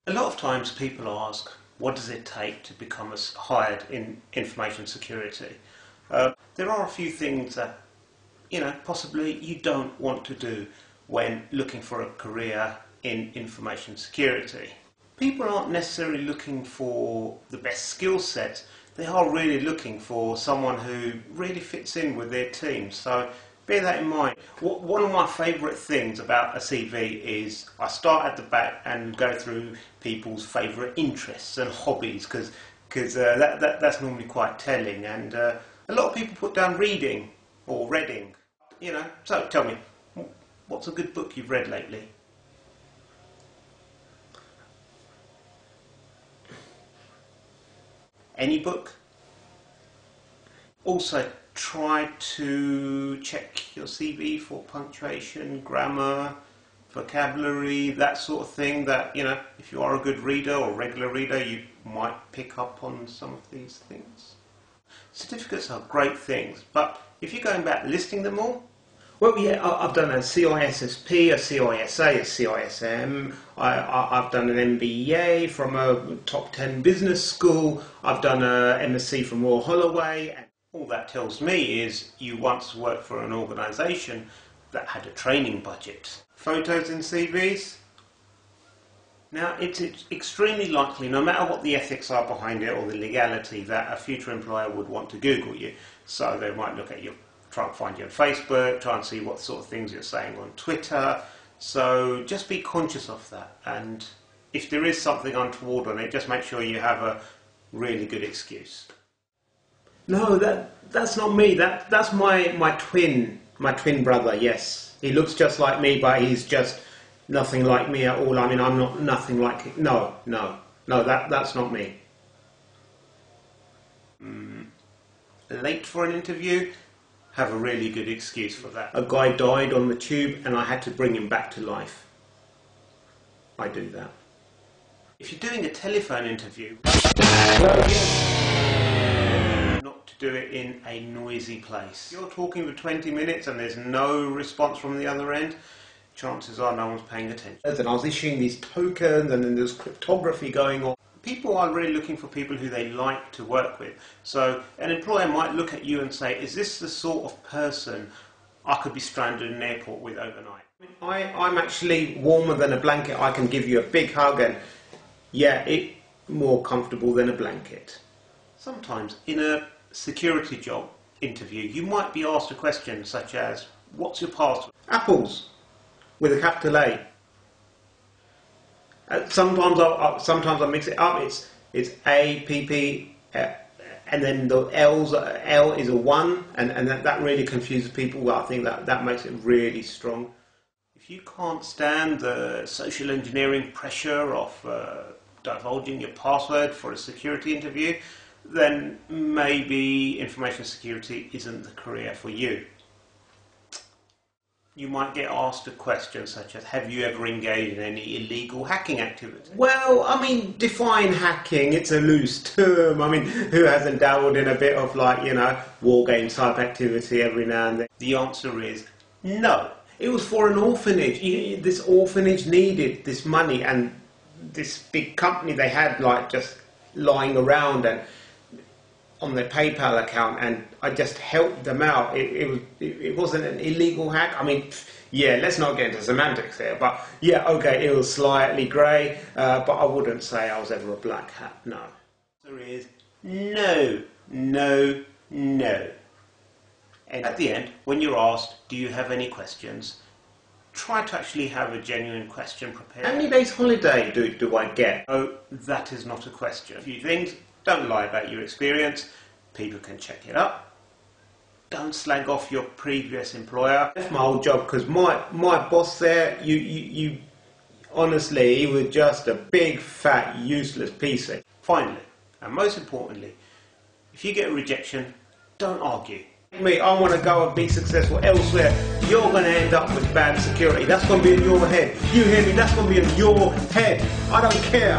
A lot of times people ask, what does it take to become hired in information security? There are a few things that, possibly you don't want to do when looking for a career in information security. People aren't necessarily looking for the best skill set. They are really looking for someone who really fits in with their team. So bear that in mind. One of my favourite things about a CV is I start at the back and go through people's favourite interests and hobbies because that's normally quite telling. And a lot of people put down reading or reading. So tell me, what's a good book you've read lately? Any book? Also, try to check your CV for punctuation, grammar, vocabulary, that sort of thing that, if you are a good reader or regular reader, you might pick up on some of these things. Certificates are great things, but if you're going back listing them all, well, yeah, I've done a CISSP, a CISA, a CISM, I've done an MBA from a top 10 business school, I've done an MSc from Royal Holloway. And all that tells me is you once worked for an organisation that had a training budget. Photos in CVs? Now, it's extremely likely, no matter what the ethics are behind it or the legality, that a future employer would want to Google you. So they might look at you, try and find you on Facebook, try and see what sort of things you're saying on Twitter. So just be conscious of that. And if there is something untoward on it, just make sure you have a really good excuse. No, that's not me. That's my twin brother. Yes, he looks just like me, but he's just nothing like me at all. I mean, I'm not nothing like him. No. That's not me. Late for an interview? Have a really good excuse for that. A guy died on the tube, and I had to bring him back to life. I do that. If you're doing a telephone interview, not to do it in a noisy place. If you're talking for 20 minutes and there's no response from the other end, chances are no one's paying attention. And I was issuing these tokens and then there's cryptography going on. People are really looking for people who they like to work with. So an employer might look at you and say, is this the sort of person I could be stranded in an airport with overnight? I'm actually warmer than a blanket. I can give you a big hug and yeah, it's more comfortable than a blanket. Sometimes in a security job interview, you might be asked a question such as, what's your password? Apples, with a capital A. Sometimes I mix it up. It's A, P, P, and then the L is a 1, and that really confuses people. Well, I think that makes it really strong. If you can't stand the social engineering pressure of divulging your password for a security interview, then maybe information security isn't the career for you. You might get asked a question such as, have you ever engaged in any illegal hacking activity? Well, I mean, define hacking. It's a loose term. I mean, who hasn't dabbled in a bit of war game type activity every now and then? The answer is no. It was for an orphanage. This orphanage needed this money, and this big company they had just lying around and on their PayPal account, and I just helped them out. It wasn't an illegal hack. I mean, yeah, let's not get into semantics here, but yeah, okay, it was slightly grey, but I wouldn't say I was ever a black hat, no. The answer is no. And at the end, when you're asked, do you have any questions, try to actually have a genuine question prepared. How many days holiday do I get? Oh, that is not a question. A few things. Don't lie about your experience. People can check it up. Don't slag off your previous employer. That's my old job because my boss there, you honestly, he was just a big, fat, useless piece of. Finally, and most importantly, if you get a rejection, don't argue. Me, I want to go and be successful elsewhere. You're going to end up with bad security. That's going to be in your head. You hear me? That's going to be in your head. I don't care.